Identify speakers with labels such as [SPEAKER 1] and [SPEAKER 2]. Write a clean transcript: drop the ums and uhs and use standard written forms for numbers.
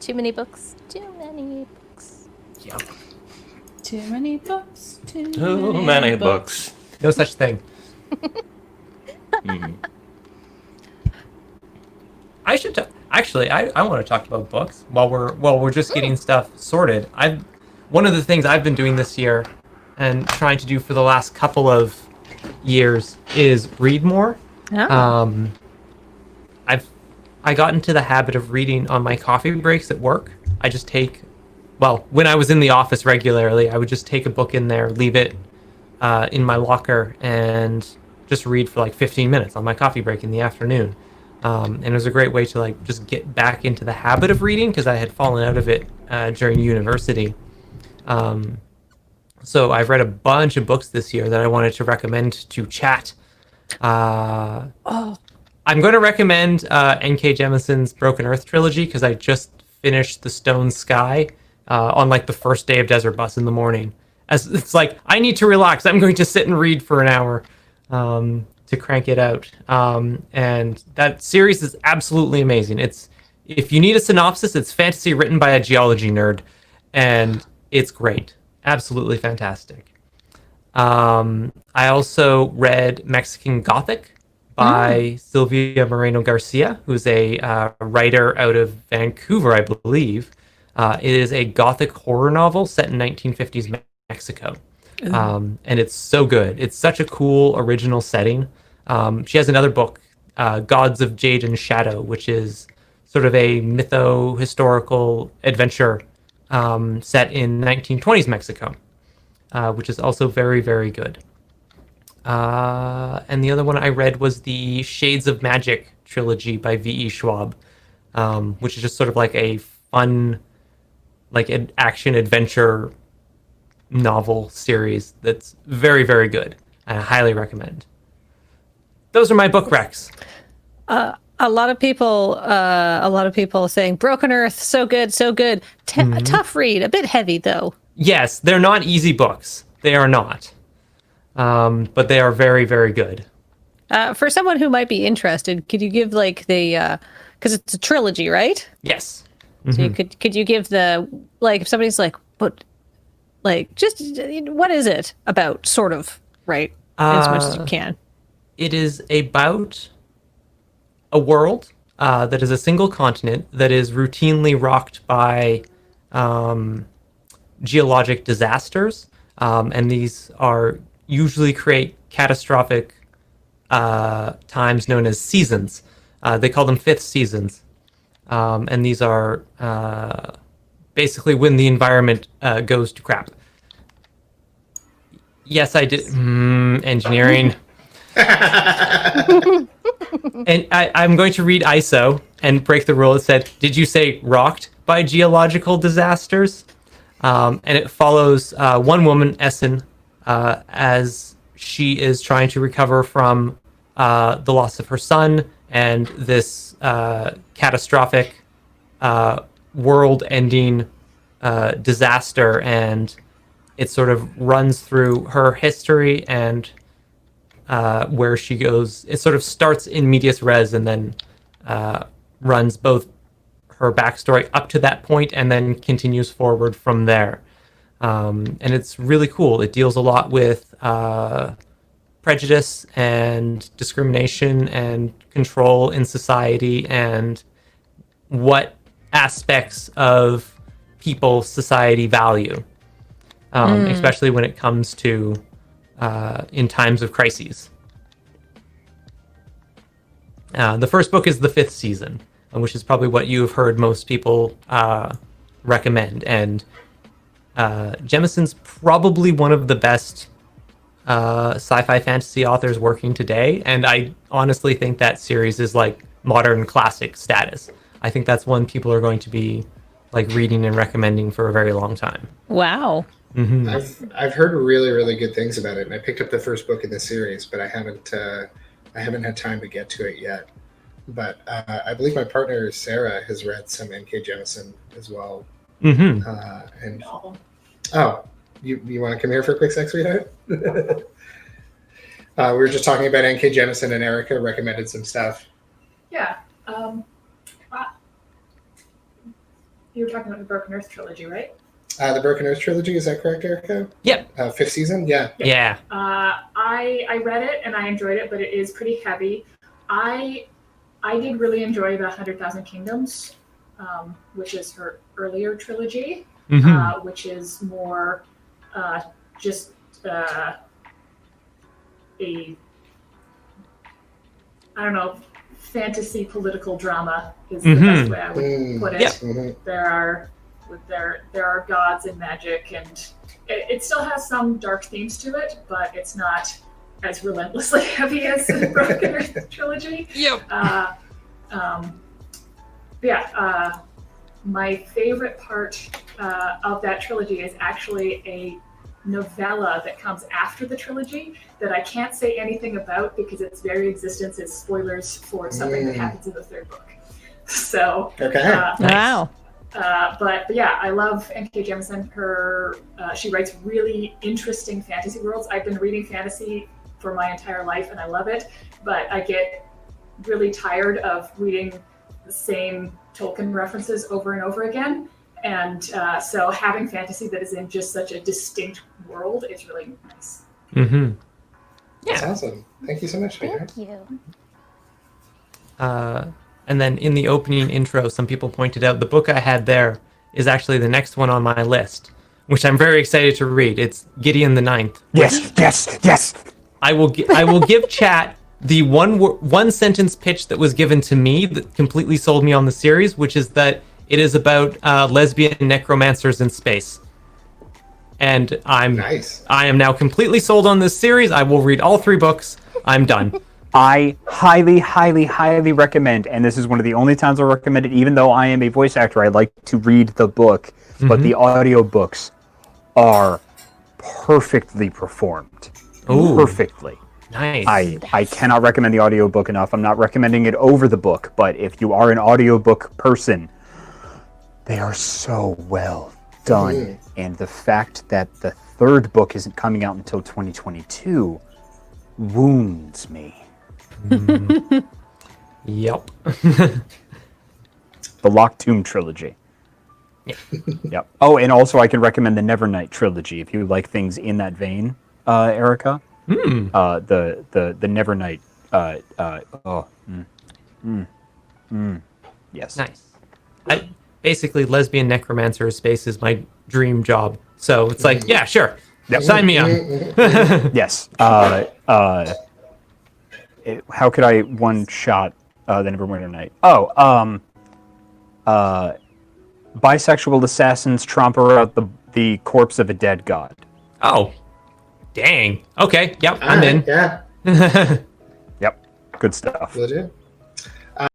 [SPEAKER 1] Too many books. Too many books.
[SPEAKER 2] Yep.
[SPEAKER 3] Too many books. Too
[SPEAKER 2] Many books. No such thing. I should actually. I want to talk about books while we're just getting stuff sorted. One of the things I've been doing this year and trying to do for the last couple of years is read more.
[SPEAKER 1] Oh.
[SPEAKER 2] I got into the habit of reading on my coffee breaks at work. I just take, when I was in the office regularly, I would just take a book in there, leave it in my locker, and just read for like 15 minutes on my coffee break in the afternoon. And it was a great way to like just get back into the habit of reading because I had fallen out of it during university. So I've read a bunch of books this year that I wanted to recommend to chat. I'm going to recommend N.K. Jemisin's Broken Earth trilogy because I just finished The Stone Sky on like the first day of Desert Bus in the morning. As it's like I need to relax. I'm going to sit and read for an hour to crank it out. And that series is absolutely amazing. It's if you need a synopsis, it's fantasy written by a geology nerd, and it's great. Absolutely fantastic. I also read Mexican Gothic by Silvia Moreno Garcia, who's a writer out of Vancouver, I believe. It is a Gothic horror novel set in 1950s Mexico. And it's so good. It's such a cool original setting. She has another book, Gods of Jade and Shadow, which is sort of a mytho-historical adventure set in 1920s Mexico, which is also very, very good. And the other one I read was the Shades of Magic trilogy by V.E. Schwab, which is just sort of like a fun, like an action adventure novel series that's very, very good. I highly recommend. Those are my book recs.
[SPEAKER 1] A lot of people saying Broken Earth, so good, so good. A tough read, a bit heavy though.
[SPEAKER 2] Yes, they're not easy books. They are not. But they are very, very good.
[SPEAKER 1] For someone who might be interested, could you give like the because it's a trilogy, right?
[SPEAKER 2] Yes.
[SPEAKER 1] So you could you give the like if somebody's like, but like just what is it about, sort of, right? As much as you can.
[SPEAKER 2] It is about a world that is a single continent that is routinely rocked by geologic disasters, and these are usually create catastrophic times known as seasons. They call them fifth seasons, and these are basically when the environment goes to crap. Yes, I did. Engineering. And I'm going to read ISO and break the rule. It said, did you say rocked by geological disasters? And it follows one woman, Essen, as she is trying to recover from the loss of her son and this catastrophic world-ending disaster. And it sort of runs through her history and where she goes. It sort of starts in medias res and then runs both her backstory up to that point and then continues forward from there. And it's really cool. It deals a lot with prejudice and discrimination and control in society and what aspects of people society value, especially when it comes to in times of crises. The first book is The Fifth Season, which is probably what you have heard most people recommend. And Jemisin's probably one of the best sci-fi fantasy authors working today. And I honestly think that series is like modern classic status. I think that's one people are going to be like reading and recommending for a very long time.
[SPEAKER 1] Wow.
[SPEAKER 2] Mm-hmm.
[SPEAKER 4] I've heard really, really good things about it, and I picked up the first book in the series, but I haven't had time to get to it yet. But I believe my partner Sarah has read some N.K. Jemisin as well.
[SPEAKER 2] Mm-hmm.
[SPEAKER 4] You want to come here for a quick sec, sweetheart? We were just talking about N.K. Jemisin, and Erica recommended some stuff.
[SPEAKER 3] Yeah.
[SPEAKER 5] You were talking about the Broken Earth trilogy, right?
[SPEAKER 4] The Broken Earth trilogy, is that correct, Erica?
[SPEAKER 2] Yep.
[SPEAKER 4] 5th season? Yeah.
[SPEAKER 2] Yeah.
[SPEAKER 5] I read it and I enjoyed it, but it is pretty heavy. I did really enjoy the 100,000 Kingdoms, which is her earlier trilogy, which is more just a, I don't know, fantasy political drama is the best way I would put it.
[SPEAKER 2] Yeah.
[SPEAKER 5] There are gods and magic, and it still has some dark themes to it, but it's not as relentlessly heavy as the Broken Earth trilogy.
[SPEAKER 2] Yep.
[SPEAKER 5] My favorite part of that trilogy is actually a novella that comes after the trilogy that I can't say anything about because its very existence is spoilers for something that happens in the third book. So,
[SPEAKER 4] Okay.
[SPEAKER 1] Wow.
[SPEAKER 5] but yeah, I love N.K. Jemisin. She writes really interesting fantasy worlds. I've been reading fantasy for my entire life and I love it, but I get really tired of reading the same Tolkien references over and over again. And so having fantasy that is in just such a distinct world is really nice.
[SPEAKER 2] Mm-hmm.
[SPEAKER 4] That's awesome. Thank you so much, Peter.
[SPEAKER 6] Thank you.
[SPEAKER 2] And then in the opening intro, some people pointed out the book I had there is actually the next one on my list, which I'm very excited to read. It's Gideon the Ninth.
[SPEAKER 7] Yes.
[SPEAKER 2] I will give chat the one sentence pitch that was given to me that completely sold me on the series, which is that it is about lesbian necromancers in space. And I am now completely sold on this series. I will read all 3 books. I'm done.
[SPEAKER 7] I highly, highly, highly recommend, and this is one of the only times I recommend it, even though I am a voice actor, I like to read the book, but the audiobooks are perfectly performed.
[SPEAKER 2] Ooh.
[SPEAKER 7] Perfectly.
[SPEAKER 2] Nice.
[SPEAKER 7] I cannot recommend the audiobook enough. I'm not recommending it over the book, but if you are an audiobook person, they are so well done. And the fact that the 3rd book isn't coming out until 2022 wounds me.
[SPEAKER 2] Yep.
[SPEAKER 7] The Locked Tomb trilogy. Yep. Oh, and also I can recommend the Nevernight trilogy if you like things in that vein, Erica. The Nevernight. Yes.
[SPEAKER 2] Nice. Basically, lesbian necromancer in space is my dream job. So it's like, yeah, sure.
[SPEAKER 7] Yep.
[SPEAKER 2] Sign me on.
[SPEAKER 7] Yes. How could I one-shot the Neverwinter Night? Bisexual assassins tromper out the corpse of a dead god.
[SPEAKER 2] Oh, dang. Okay. Yep. I'm in.
[SPEAKER 4] Yeah.
[SPEAKER 7] Yep. Good stuff.
[SPEAKER 4] Legit.